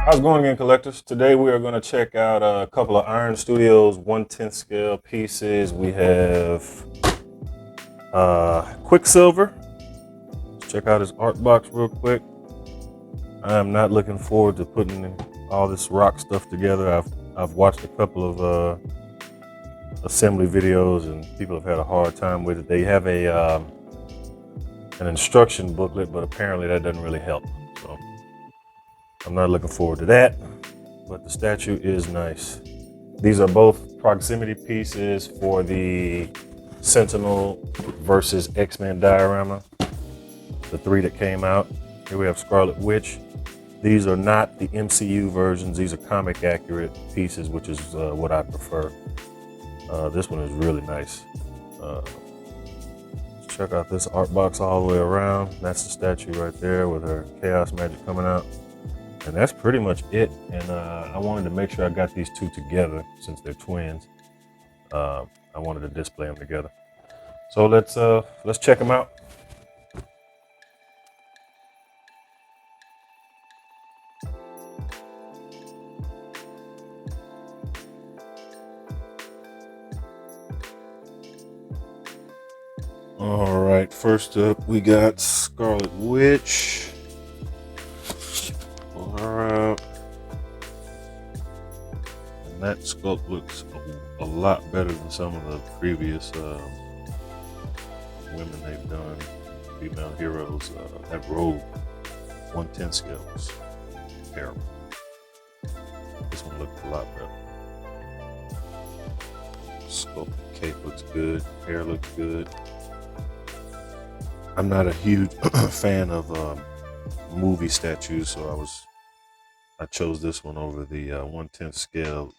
How's it going again, collectors? Today we are going to check out a couple of Iron Studios 1/10 scale pieces. We have Quicksilver. Let's check out his art box real quick. I am not looking forward to putting all this rock stuff together. I've watched a couple of assembly videos and people have had a hard time with it. They have an instruction booklet, but apparently that doesn't really help. So I'm not looking forward to that, but the statue is nice. These are both proximity pieces for the Sentinel versus X-Men diorama, the 3 that came out. Here we have Scarlet Witch. These are not the MCU versions. These are comic accurate pieces, which is what I prefer. This one is really nice. Let's check out this art box all the way around. That's the statue right there with her chaos magic coming out. And that's pretty much it. And I wanted to make sure I got these two together since they're twins. I wanted to display them together. So let's check them out. All right, first up we got Scarlet Witch. Pull her out. And that sculpt looks a lot better than some of the previous women they've done, female heroes. That robe 1/10 scale was terrible. This one looked a lot better. Sculpted cape looks good, hair looks good. I'm not a huge fan of movie statues, so I chose this one over the 1/10 scale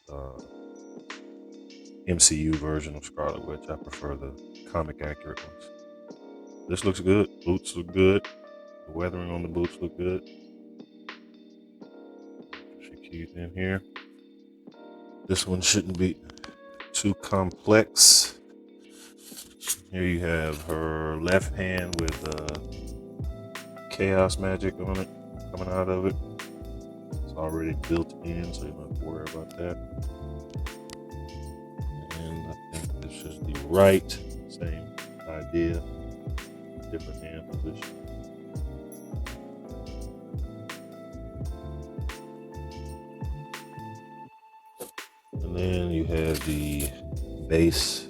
MCU version of Scarlet Witch. I prefer the comic accurate ones. This looks good. Boots look good. The weathering on the boots look good. She keys in here. This one shouldn't be too complex. Here you have her left hand with chaos magic on it, coming out of it. It's already built in, so you don't have to worry about that. And I think this is the right, same idea, different hand position. And then you have the base,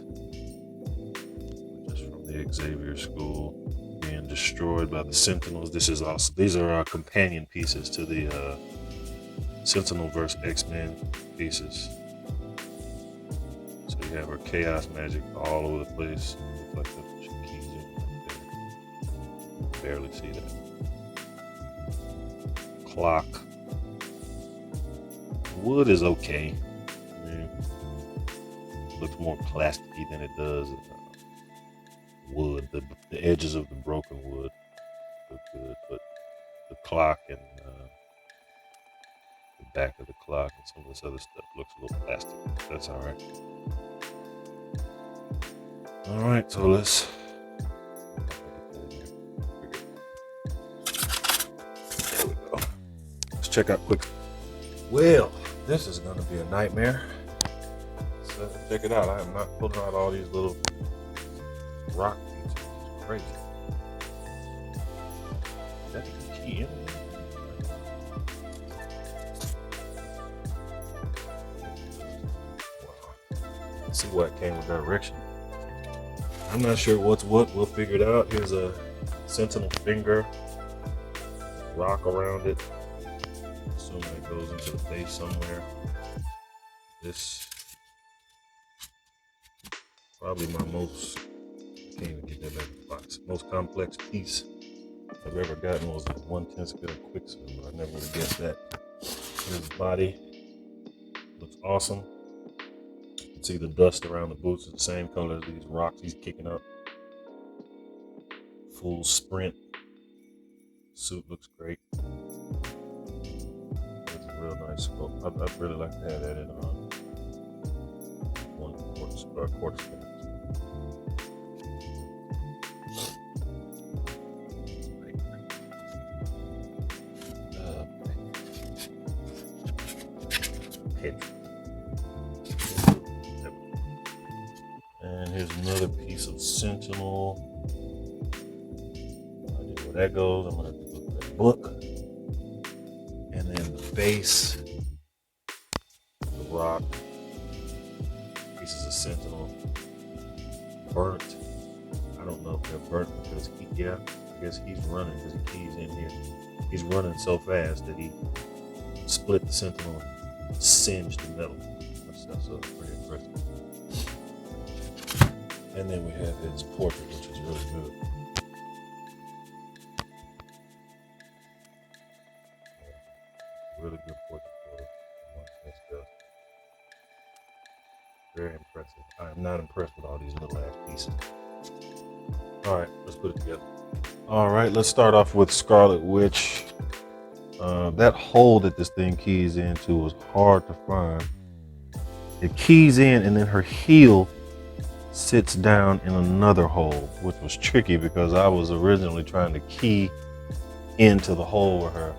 Xavier School, being destroyed by the Sentinels. These are our companion pieces to the Sentinel vs. X-Men pieces. So you have her chaos magic all over the place. Looks like that she keys in right there. Barely see that. Clock. Wood is okay. I mean, it looks more plasticky than it does wood. The edges of the broken wood look good, but the clock and the back of the clock and some of this other stuff looks a little plastic. That's all right. All right, so let's there we go. Let's check out quick. Well, this is going to be a nightmare. So check it out. I am not pulling out all these little rock pieces. It's crazy. Is that the key in there? Wow. Let's see what came with direction. I'm not sure what's what. We'll figure it out. Here's a Sentinel finger, rock around it. Assuming it goes into the base somewhere. This probably my most, can't even get that back in the box. Most complex piece I've ever gotten was a 1/10 scale Quicksilver. I never would have guessed that. Here's the body. Looks awesome. You can see the dust around the boots is the same color as these rocks he's kicking up. Full sprint. Suit looks great. It's a real nice sculpt. I'd really like to have that in one quarter scale. head. And here's another piece of Sentinel. Where that goes, I'm gonna look at that book. And then the base, the rock, pieces of Sentinel, burnt. I don't know if they're burnt because I guess he's running because he keys in here. He's running so fast that he split the Sentinel and singed the metal. That's pretty impressive. And then we have his portrait, which is really good. Really good portrait photo. Very impressive. I am not impressed with all these little ass pieces. All right, let's put it together. All right, let's start off with Scarlet Witch. That hole that this thing keys into was hard to find. It keys in and then her heel sits down in another hole, which was tricky because I was originally trying to key into the hole where her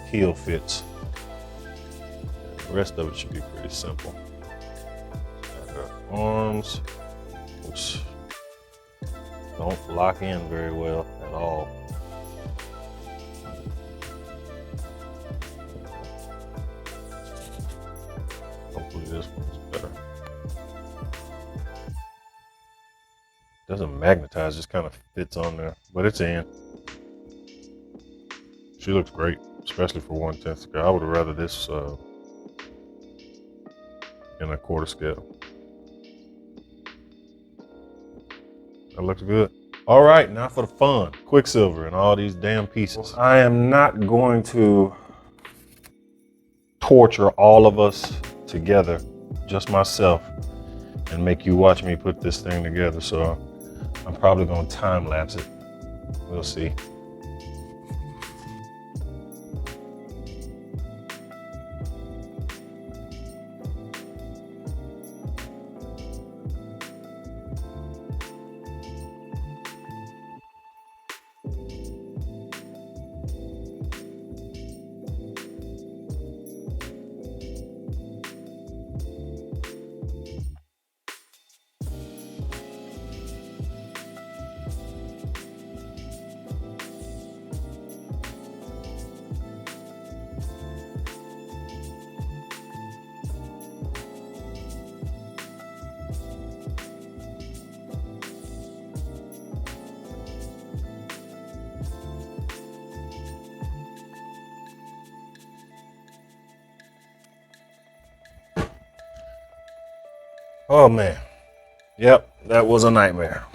heel fits. The rest of it should be pretty simple. Her arms, which don't lock in very well at all. Hopefully this one's better. Doesn't magnetize, just kind of fits on there, but it's in. She looks great, especially for 1/10 scale. I would have rather this in a quarter scale. That looks good. All right, now for the fun. Quicksilver and all these damn pieces. I am not going to torture all of us together, just myself, and make you watch me put this thing together. So I'm probably gonna time lapse it. We'll see. Oh man, yep, that was a nightmare.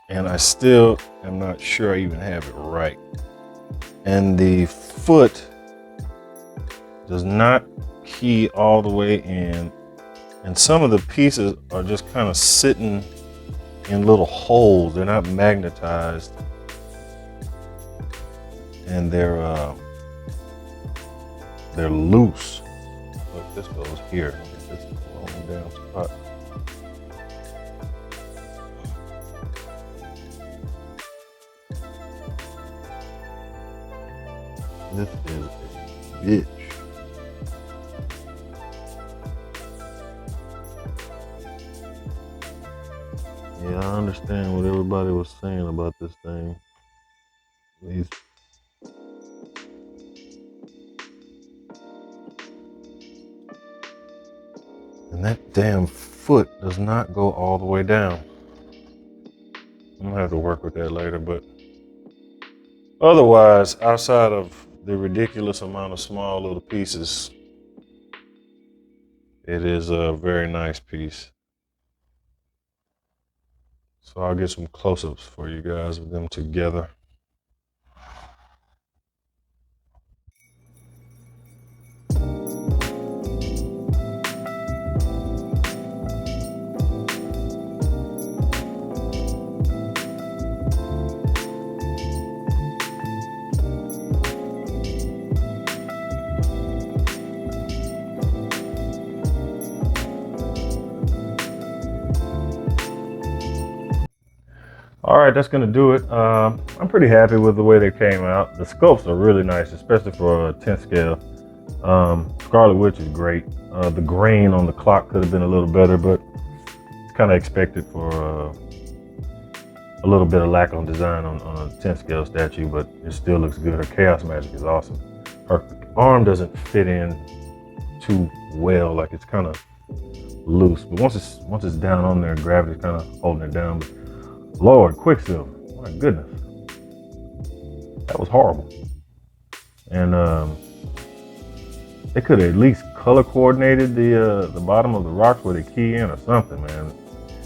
And I still am not sure I even have it right. And the foot does not key all the way in. And some of the pieces are just kind of sitting in little holes. They're not magnetized. And they're loose. Look, this goes here. This is the wrong damn spot. This is a bitch. Yeah, I understand what everybody was saying about this thing. These And that damn foot does not go all the way down. I'm gonna have to work with that later, but otherwise, outside of the ridiculous amount of small little pieces, it is a very nice piece. So I'll get some close-ups for you guys of them together. All right, that's gonna do it. I'm pretty happy with the way they came out. The sculpts are really nice, especially for a 10th scale. Scarlet Witch is great. The grain on the clock could have been a little better, but it's kind of expected for a little bit of lack on design on a 10 scale statue, but it still looks good. Her chaos magic is awesome. Her arm doesn't fit in too well, like it's kind of loose, but once it's down on there, gravity's kind of holding it down. But Lord, Quicksilver, my goodness, that was horrible. And they could have at least color coordinated the bottom of the rocks where they key in or something, man.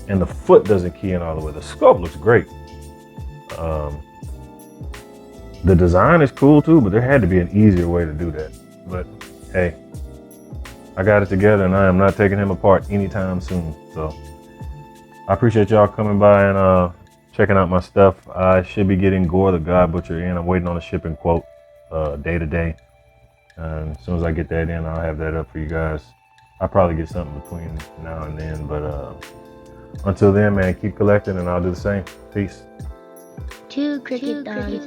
And the foot doesn't key in all the way. The sculpt looks great. The design is cool too, but there had to be an easier way to do that. But hey, I got it together and I am not taking him apart anytime soon. So I appreciate y'all coming by and checking out my stuff. I should be getting Gore the God Butcher in. I'm waiting on a shipping quote day to day. And as soon as I get that in, I'll have that up for you guys. I'll probably get something between now and then, but until then, man, keep collecting and I'll do the same. Peace. Two cricket dogs.